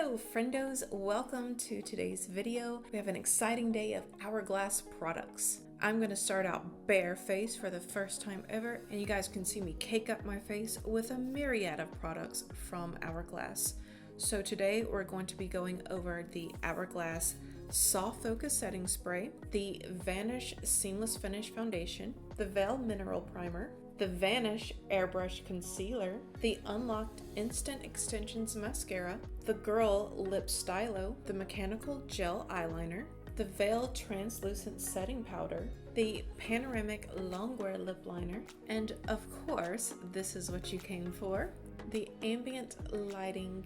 Hello Friendos, welcome to today's video. We have an exciting day of Hourglass products. I'm going to start out barefaced for the first time ever, and you guys can see me cake up my face with a myriad of products from Hourglass. So today we're going to be going over the Hourglass Soft Focus Setting Spray, the Vanish Seamless Finish Foundation, the Veil Mineral Primer, the Vanish Airbrush Concealer, the Unlocked Instant Extensions Mascara, the Girl Lip Stylo, the Mechanical Gel Eyeliner, the Veil Translucent Setting Powder, the Panoramic Longwear Lip Liner, and of course, this is what you came for, the Ambient Lighting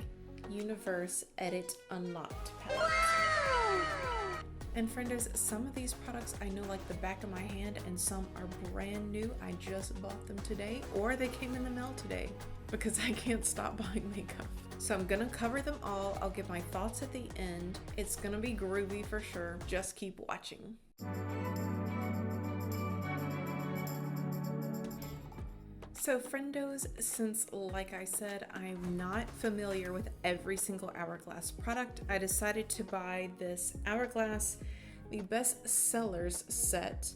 Universe Edit Unlocked palette. Wow! And friendos, some of these products I know like the back of my hand, and some are brand new. I just bought them today, or they came in the mail today because I can't stop buying makeup. So I'm gonna cover them all. I'll give my thoughts at the end. It's gonna be groovy for sure. Just keep watching. So friendos, since like I said, I'm not familiar with every single Hourglass product, I decided to buy this Hourglass, the best sellers set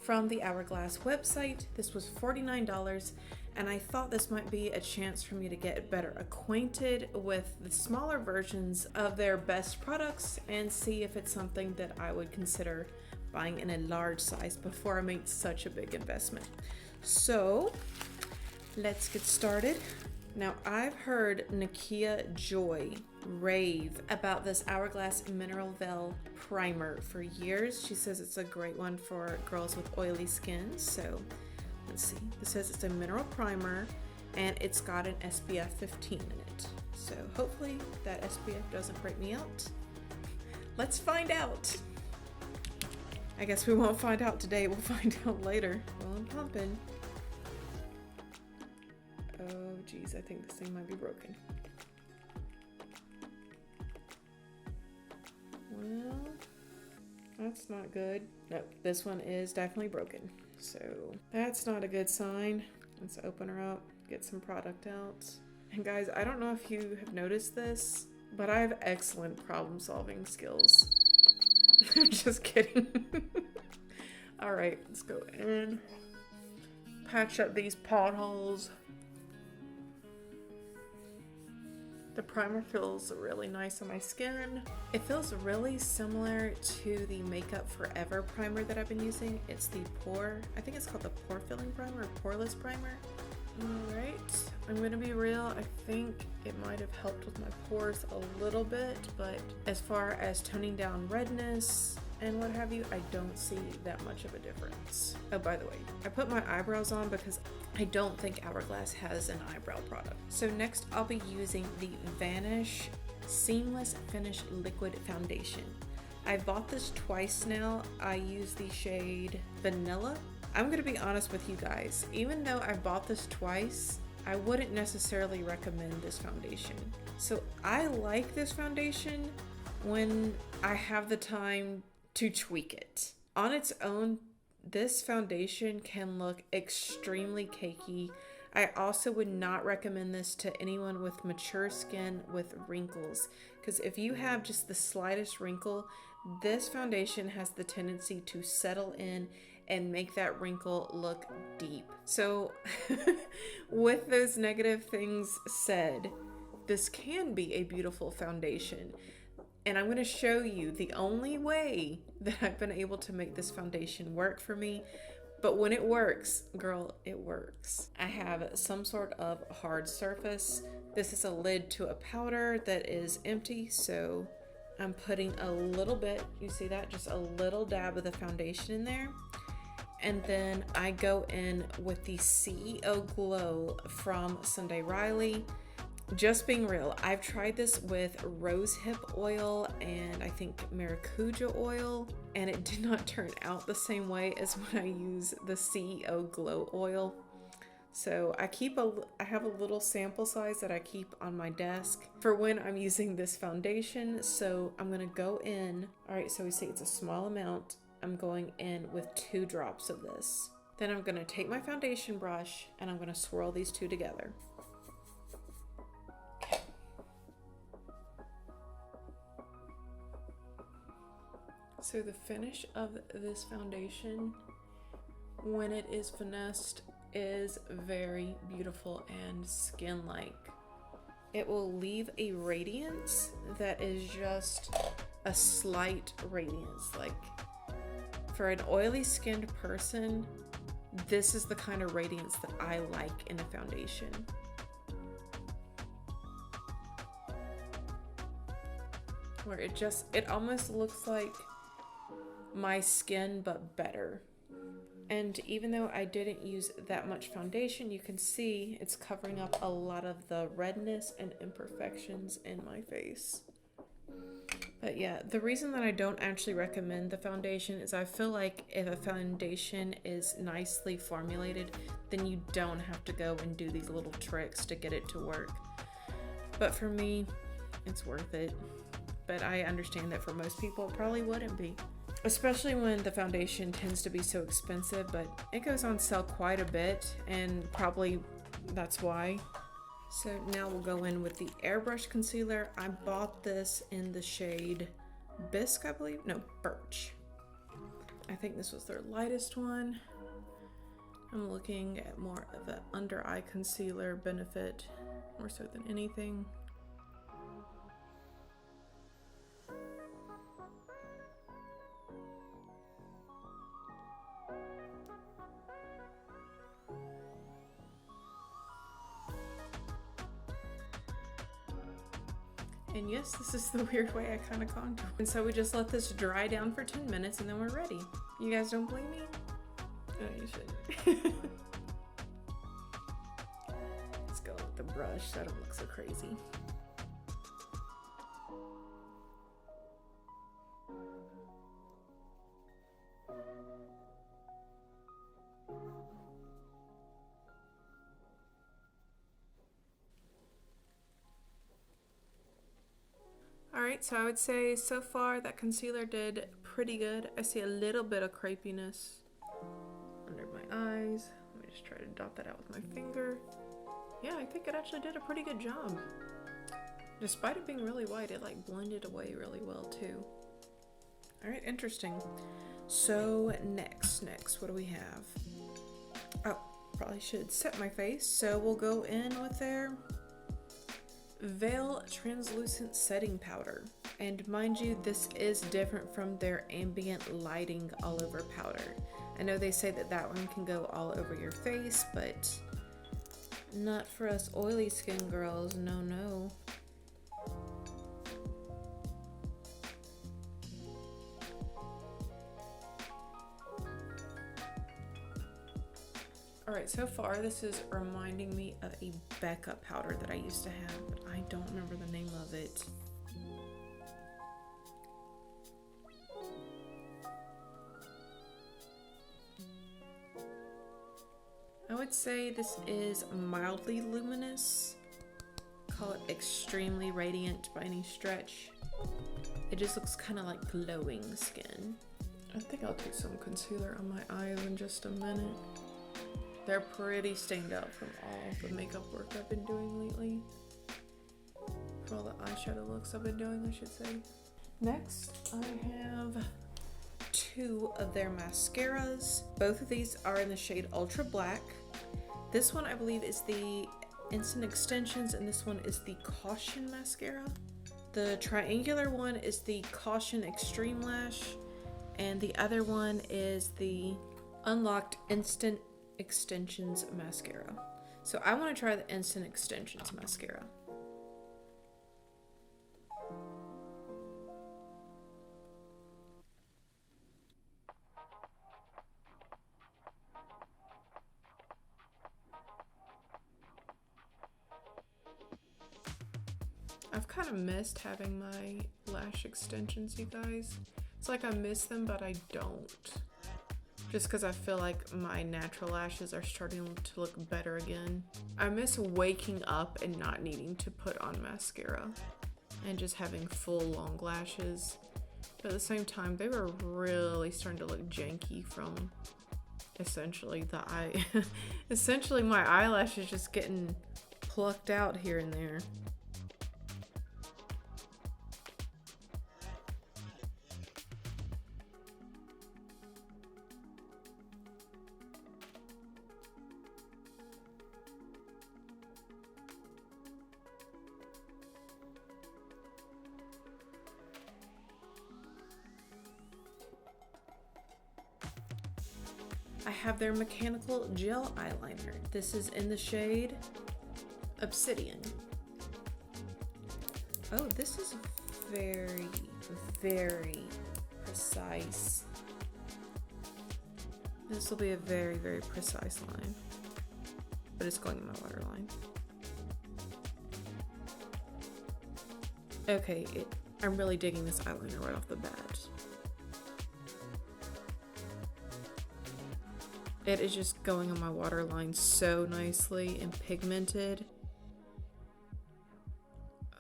from the Hourglass website. This was $49, and I thought this might be a chance for me to get better acquainted with the smaller versions of their best products and see if it's something that I would consider buying in a large size before I make such a big investment. So let's get started. Now, I've heard Nakia Joy rave about this Hourglass Mineral Veil Primer for years. She says it's a great one for girls with oily skin. So let's see. It says it's a mineral primer and it's got an SPF 15 in it. So hopefully that SPF doesn't break me out. Let's find out. I guess we won't find out today. We'll find out later. Well, I'm pumping. Oh geez, I think this thing might be broken. Well, that's not good. Nope, this one is definitely broken. So that's not a good sign. Let's open her up, get some product out. And guys, I don't know if you have noticed this, but I have excellent problem solving skills. I'm just kidding. All right, let's go in. Patch up these potholes. The primer feels really nice on my skin. It feels really similar to the Makeup Forever primer that I've been using. It's the I think it's called the Pore Filling Primer or Poreless Primer. All right, I'm gonna be real. I think it might have helped with my pores a little bit, but as far as toning down redness and what have you, I don't see that much of a difference. Oh, by the way, I put my eyebrows on because I don't think Hourglass has an eyebrow product. So next I'll be using the Vanish Seamless Finish Liquid Foundation. I bought this twice now. I use the shade Vanilla. I'm gonna be honest with you guys, even though I bought this twice, I wouldn't necessarily recommend this foundation. So I like this foundation when I have the time to tweak it. On its own, this foundation can look extremely cakey. I also would not recommend this to anyone with mature skin with wrinkles, because if you have just the slightest wrinkle, this foundation has the tendency to settle in and make that wrinkle look deep. So with those negative things said, this can be a beautiful foundation. And I'm going to show you the only way that I've been able to make this foundation work for me. But when it works, girl, it works. I have some sort of hard surface. This is a lid to a powder that is empty. So I'm putting a little bit, you see that? Just a little dab of the foundation in there. And then I go in with the CEO Glow from Sunday Riley. Just being real, I've tried this with rosehip oil and I think maracuja oil, and it did not turn out the same way as when I use the CEO Glow oil. So I have a little sample size that I keep on my desk for when I'm using this foundation. So I'm gonna go in. All right, so we see it's a small amount. I'm going in with 2 drops of this. Then I'm gonna take my foundation brush and I'm gonna swirl these two together. So the finish of this foundation, when it is finessed, is very beautiful and skin-like. It will leave a radiance that is just a slight radiance. Like, for an oily skinned person, this is the kind of radiance that I like in a foundation. Where it almost looks like my skin, but better. And even though I didn't use that much foundation, you can see it's covering up a lot of the redness and imperfections in my face. But yeah, the reason that I don't actually recommend the foundation is I feel like if a foundation is nicely formulated, then you don't have to go and do these little tricks to get it to work. But for me, it's worth it. But I understand that for most people, it probably wouldn't be. Especially when the foundation tends to be so expensive, but it goes on sale quite a bit, and probably that's why. So now we'll go in with the airbrush concealer. I bought this in the shade Bisque, I believe. No, Birch. I think this was their lightest one. I'm looking at more of an under eye concealer benefit, more so than anything. And yes, this is the weird way I kind of contour. And so we just let this dry down for 10 minutes and then we're ready. You guys don't believe me? Oh, you shouldn't. Let's go with the brush so I don't look so crazy. Alright, so I would say so far that concealer did pretty good. I see a little bit of crepiness under my eyes. Let me just try to dot that out with my finger. Yeah, I think it actually did a pretty good job. Despite it being really white, it like blended away really well too. Alright, interesting. So next, what do we have? Oh, probably should set my face. So we'll go in with their Veil Translucent Setting Powder. And mind you, this is different from their Ambient Lighting All Over Powder. I know they say that that one can go all over your face, but not for us oily skin girls, no, no. Alright, so far this is reminding me of a Becca powder that I used to have, but I don't remember the name of it. I would say this is mildly luminous. Call it extremely radiant by any stretch. It just looks kind of like glowing skin. I think I'll take some concealer on my eyes in just a minute. They're pretty stained out from all the makeup work I've been doing lately. For all the eyeshadow looks I've been doing, I should say. Next, I have two of their mascaras. Both of these are in the shade Ultra Black. This one I believe is the Instant Extensions and this one is the Caution Mascara. The triangular one is the Caution Extreme Lash and the other one is the Unlocked Instant Extensions Mascara. So I want to try the Instant Extensions Mascara. I've kind of missed having my lash extensions, you guys. It's like I miss them, but I don't. Just because I feel like my natural lashes are starting to look better again. I miss waking up and not needing to put on mascara and just having full long lashes. But at the same time, they were really starting to look janky from essentially essentially my eyelashes just getting plucked out here and there. I have their mechanical gel eyeliner. This is in the shade Obsidian. Oh, this is very, very precise. This will be a very, very precise line, but it's going in my waterline. Okay, I'm really digging this eyeliner right off the bat. It is just going on my waterline so nicely and pigmented.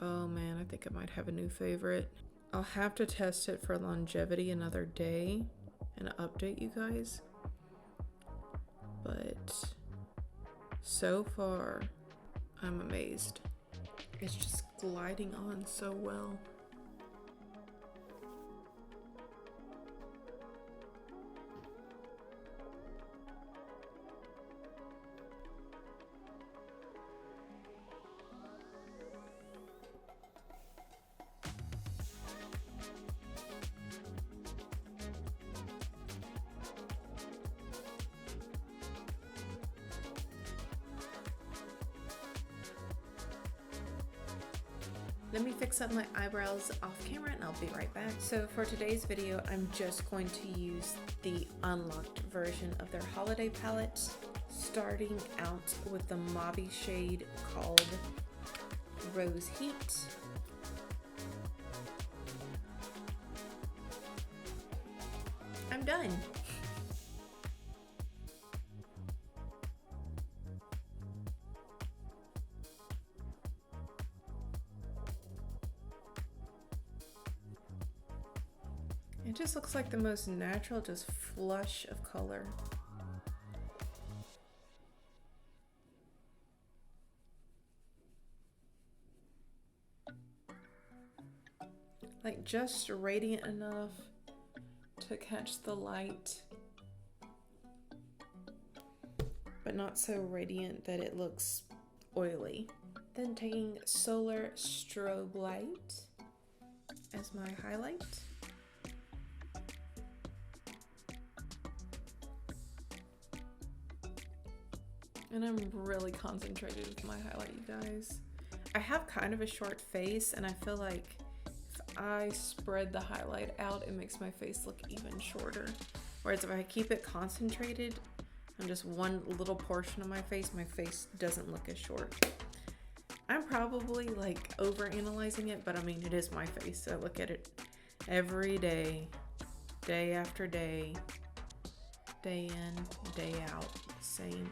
Oh man, I think I might have a new favorite. I'll have to test it for longevity another day and update you guys. But so far, I'm amazed. It's just gliding on so well. Let me fix up my eyebrows off camera and I'll be right back. So for today's video, I'm just going to use the unlocked version of their holiday palette, starting out with the mauvey shade called Rose Heat. I'm done. It just looks like the most natural, just flush of color. Like just radiant enough to catch the light, but not so radiant that it looks oily. Then taking Solar Strobe Light as my highlight. And I'm really concentrated with my highlight, you guys. I have kind of a short face, and I feel like if I spread the highlight out, it makes my face look even shorter. Whereas if I keep it concentrated on just one little portion of my face doesn't look as short. I'm probably like overanalyzing it, but I mean, it is my face. I look at it every day, day after day, day in, day out, same.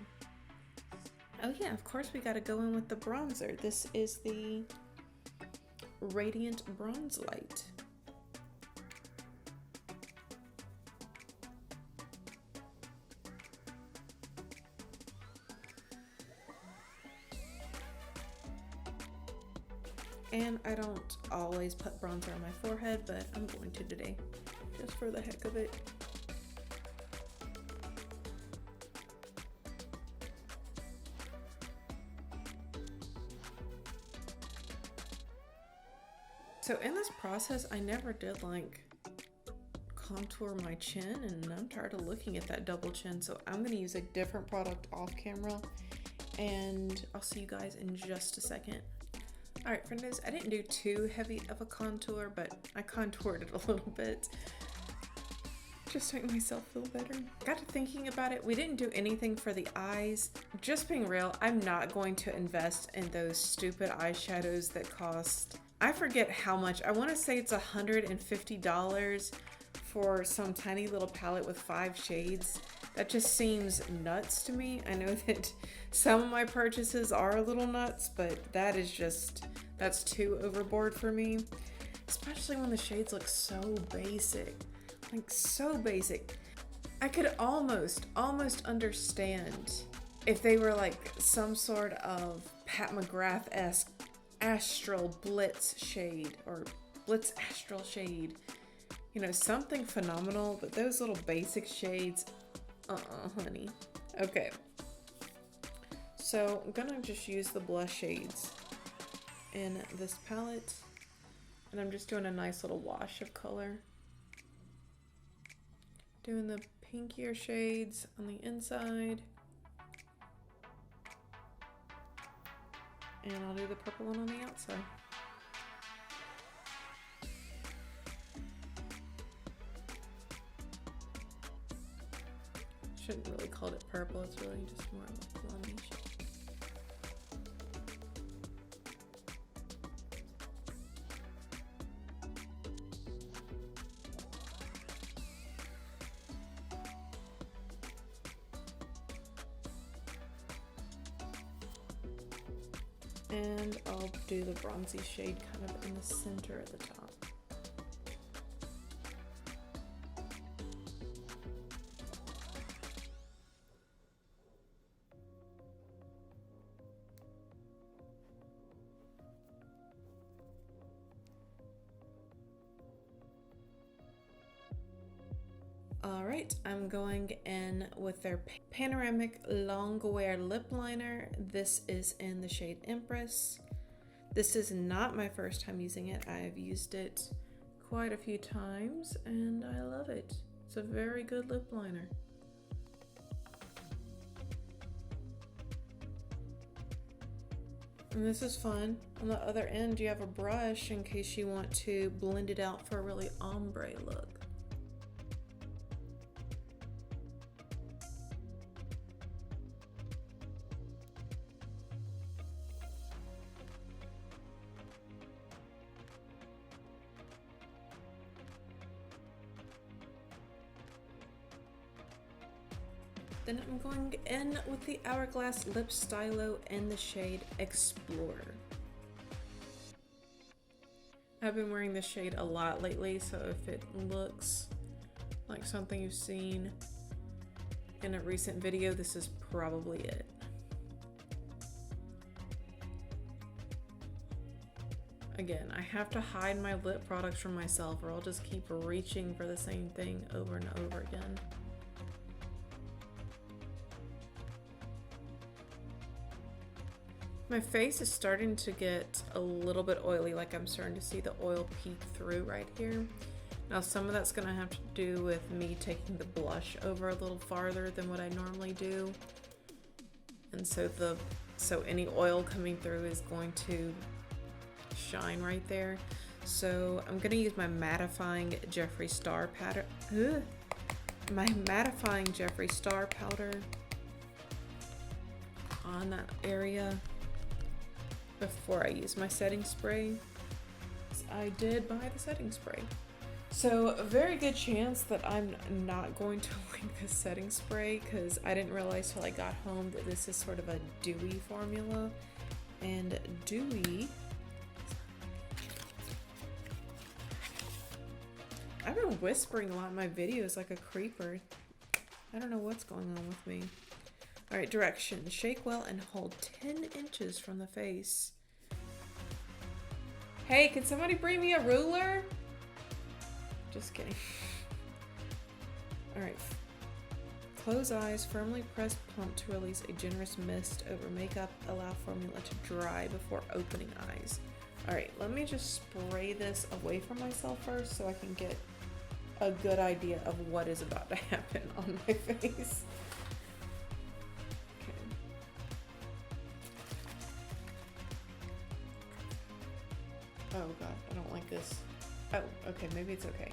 Oh yeah, of course we gotta go in with the bronzer. This is the Radiant Bronze Light. And I don't always put bronzer on my forehead, but I'm going to today, just for the heck of it. So in this process, I never did like contour my chin, and I'm tired of looking at that double chin. So I'm gonna use a different product off camera, and I'll see you guys in just a second. All right, friendos, I didn't do too heavy of a contour, but I contoured it a little bit just to make myself feel better. Got to thinking about it. We didn't do anything for the eyes. Just being real, I'm not going to invest in those stupid eyeshadows that cost, I forget how much. I want to say it's $150 for some tiny little palette with 5 shades. That just seems nuts to me. I know that some of my purchases are a little nuts, but that is just, that's too overboard for me. Especially when the shades look so basic. Like so basic. I could almost understand if they were like some sort of Pat McGrath-esque Astral Blitz shade or Blitz Astral shade. You know, something phenomenal, but those little basic shades, honey. Okay. So I'm gonna just use the blush shades in this palette, and I'm just doing a nice little wash of color. Doing the pinkier shades on the inside. And I'll do the purple one on the outside. Shouldn't really call it purple, it's really just more of a plummy shade. And I'll do the bronzy shade kind of in the center at the top. All right, I'm going in with their Panoramic Long Wear Lip Liner. This is in the shade Empress. This is not my first time using it. I've used it quite a few times and I love it. It's a very good lip liner. And this is fun. On the other end, you have a brush in case you want to blend it out for a really ombre look. Then I'm going in with the Hourglass Lip Stylo in the shade Explorer. I've been wearing this shade a lot lately, so if it looks like something you've seen in a recent video, this is probably it. Again, I have to hide my lip products from myself or I'll just keep reaching for the same thing over and over again. My face is starting to get a little bit oily, like I'm starting to see the oil peek through right here. Now some of that's gonna have to do with me taking the blush over a little farther than what I normally do. And so any oil coming through is going to shine right there. So I'm gonna use my mattifying Jeffree Star powder. My mattifying Jeffree Star powder on that area before I use my setting spray. I did buy the setting spray. So a very good chance that I'm not going to like this setting spray because I didn't realize till I got home that this is sort of a dewy formula. And dewy, I've been whispering a lot in my videos like a creeper. I don't know what's going on with me. All right, direction. Shake well and hold 10 inches from the face. Hey, can somebody bring me a ruler? Just kidding. All right. Close eyes, firmly press pump to release a generous mist over makeup. Allow formula to dry before opening eyes. All right, let me just spray this away from myself first so I can get a good idea of what is about to happen on my face. Oh god, I don't like this. Oh, okay, maybe it's okay.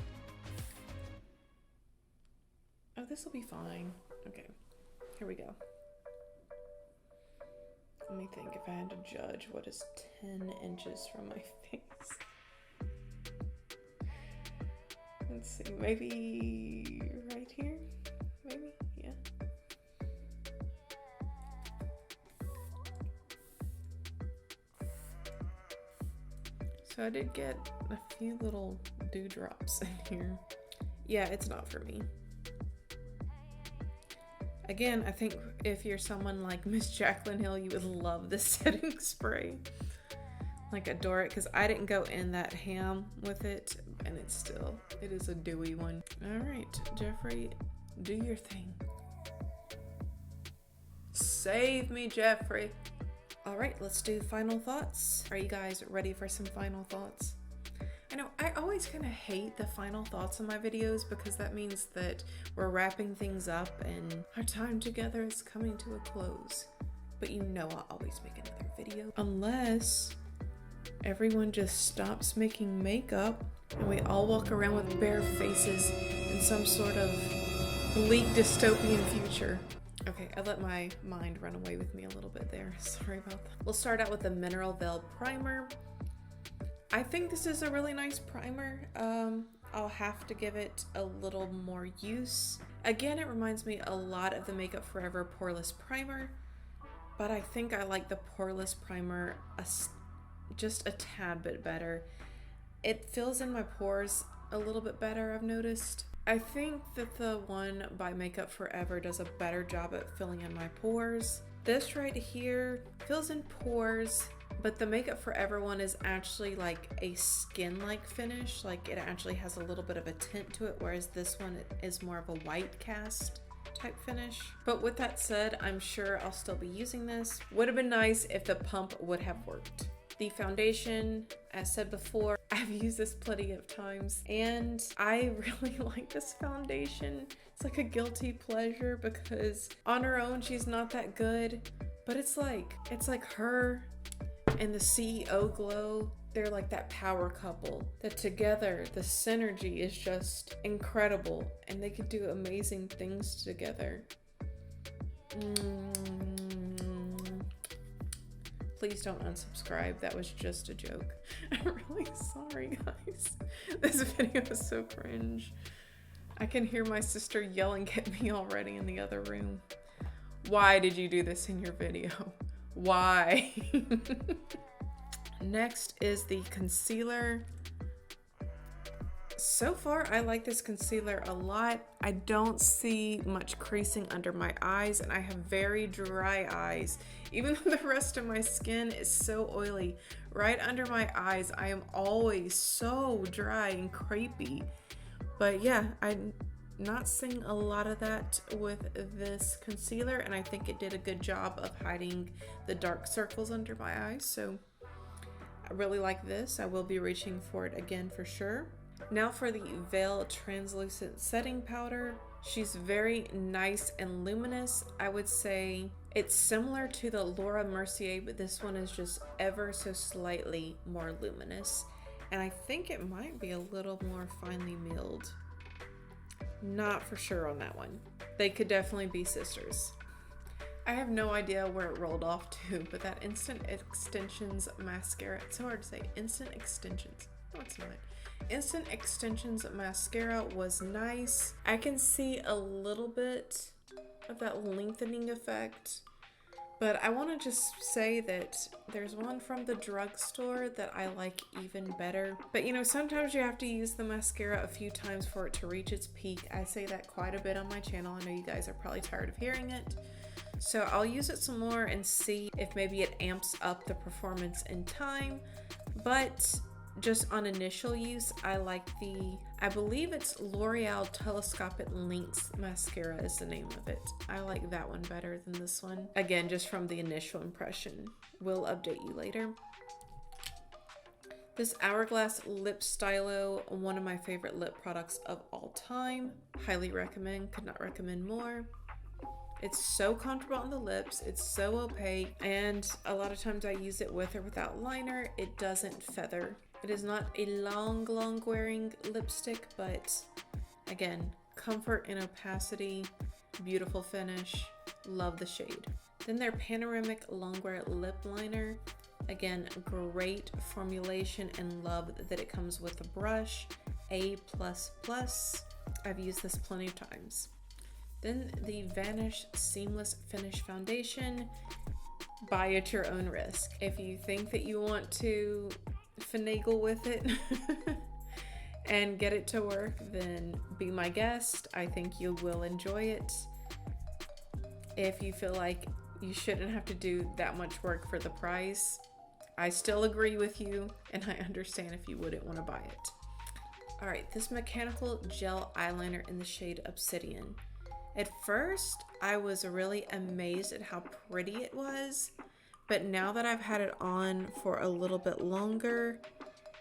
Oh, this will be fine. Okay, here we go. Let me think if I had to judge what is 10 inches from my face. Let's see, maybe right here? Maybe, yeah. So I did get a few little dewdrops in here. Yeah, it's not for me. Again, I think if you're someone like Miss Jaclyn Hill, you would love this setting spray. Like, adore it, because I didn't go in that ham with it, and it is a dewy one. All right, Jeffree, do your thing. Save me, Jeffree. All right, let's do final thoughts. Are you guys ready for some final thoughts? I know I I always kind of hate the final thoughts on my videos because that means that we're wrapping things up and our time together is coming to a close. But you know I'll always make another video. Unless everyone just stops making makeup and we all walk around with bare faces in some sort of bleak dystopian future. Okay, I let my mind run away with me a little bit there. Sorry about that. We'll start out with the Mineral Veil Primer. I think this is a really nice primer. I'll have to give it a little more use. Again, it reminds me a lot of the Makeup Forever Poreless Primer, but I think I like the Poreless Primer just a tad bit better. It fills in my pores a little bit better, I've noticed. I think that the one by Makeup Forever does a better job at filling in my pores. This right here fills in pores, but the Makeup Forever one is actually like a skin-like finish. Like it actually has a little bit of a tint to it, whereas this one is more of a white cast type finish. But with that said, I'm sure I'll still be using this. Would have been nice if the pump would have worked. The foundation, as said before, I've used this plenty of times and I really like this foundation. It's like a guilty pleasure because on her own she's not that good, but it's like her and the CEO Glow, they're like that power couple that together the synergy is just incredible and they could do amazing things together. Please don't unsubscribe. That was just a joke. I'm really sorry, guys. This video is so cringe. I can hear my sister yelling at me already in the other room. Why did you do this in your video? Why? Next is the concealer. So far, I like this concealer a lot. I don't see much creasing under my eyes, and I have very dry eyes. Even though the rest of my skin is so oily, right under my eyes, I am always so dry and crepey. But yeah, I'm not seeing a lot of that with this concealer, and I think it did a good job of hiding the dark circles under my eyes. So I really like this. I will be reaching for it again for sure. Now for the Veil Translucent Setting Powder. She's very nice and luminous. I would say it's similar to the Laura Mercier, but this one is just ever so slightly more luminous. And I think it might be a little more finely milled. Not for sure on that one. They could definitely be sisters. I have no idea where it rolled off to, but that Instant Extensions mascara, it's so hard to say. Instant Extensions. No, it's not. Instant Extensions mascara was nice. I can see a little bit of that lengthening effect, but I want to just say that there's one from the drugstore that I like even better. But you know, sometimes you have to use the mascara a few times for it to reach its peak. I say that quite a bit on my channel. I know you guys are probably tired of hearing it. So I'll use it some more and see if maybe it amps up the performance in time. But just on initial use, I like I believe it's L'Oreal Telescopic Lynx Mascara is the name of it. I like that one better than this one. Again, just from the initial impression. We'll update you later. This Hourglass Lip Stylo, one of my favorite lip products of all time. Highly recommend, could not recommend more. It's so comfortable on the lips, it's so opaque, and a lot of times I use it with or without liner. It doesn't feather. It is not a long wearing lipstick, but again, comfort and opacity, beautiful finish, love the shade. Then their Panoramic Longwear Lip Liner. Again, great formulation and love that it comes with a brush, A++. I've used this plenty of times. Then the Vanish Seamless Finish Foundation. Buy at your own risk. If you think that you want to finagle with it and get it to work, then be my guest. I think you will enjoy it. If you feel like you shouldn't have to do that much work for the price, I still agree with you, and I understand if you wouldn't want to buy it. Alright, this mechanical gel eyeliner in the shade Obsidian. At first, I was really amazed at how pretty it was, but now that I've had it on for a little bit longer,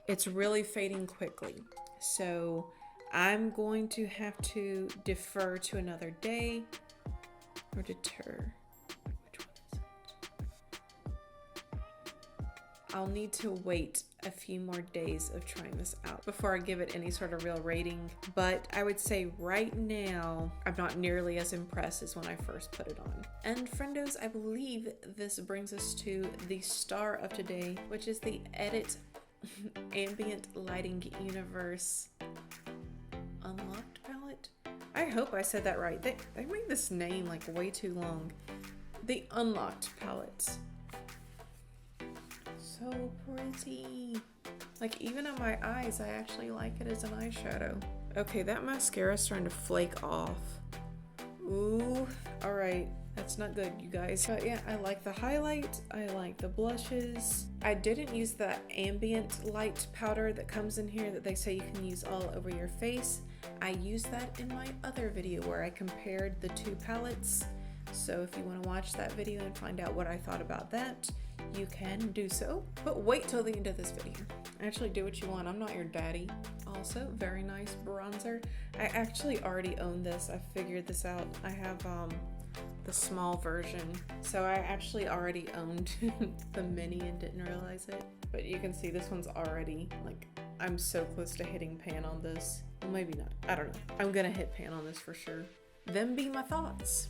it's really fading quickly. So I'm going to have to defer to another day, or deter. Which one is it? I'll need to wait a few more days of trying this out before I give it any sort of real rating. But I would say right now, I'm not nearly as impressed as when I first put it on. And friendos, I believe this brings us to the star of today, which is the Edit Ambient Lighting Universe Unlocked palette. I hope I said that right. They made this name like way too long. The Unlocked palette. So pretty. Like even on my eyes, I actually like it as an eyeshadow. Okay, that mascara is starting to flake off. Ooh, all right. That's not good, you guys. But yeah, I like the highlight. I like the blushes. I didn't use the ambient light powder that comes in here that they say you can use all over your face. I used that in my other video where I compared the two palettes. So if you want to watch that video and find out what I thought about that, you can do so. But wait till the end of this video. Actually do what you want. I'm not your daddy. Also, very nice bronzer. I actually already own this. I figured this out. I have the small version. So I actually already owned the mini and didn't realize it. But you can see this one's already, like, I'm so close to hitting pan on this. Well, maybe not. I don't know. I'm gonna hit pan on this for sure. Them be my thoughts.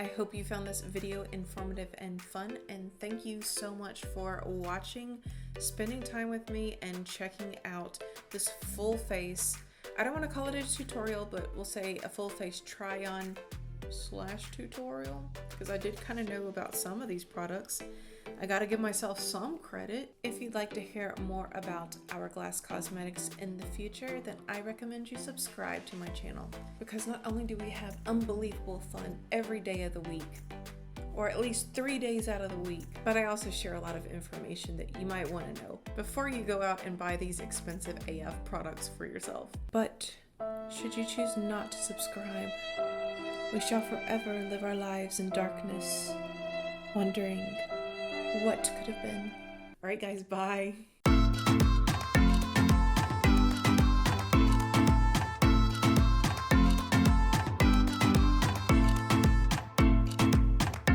I hope you found this video informative and fun, and thank you so much for watching, spending time with me, and checking out this full face. I don't want to call it a tutorial, but we'll say a full face try-on / tutorial, because I did kind of know about some of these products. I gotta give myself some credit. If you'd like to hear more about Hourglass Cosmetics in the future, then I recommend you subscribe to my channel, because not only do we have unbelievable fun every day of the week, or at least 3 days out of the week, but I also share a lot of information that you might want to know before you go out and buy these expensive AF products for yourself. But should you choose not to subscribe, we shall forever live our lives in darkness, wondering what could have been. All right, guys, bye.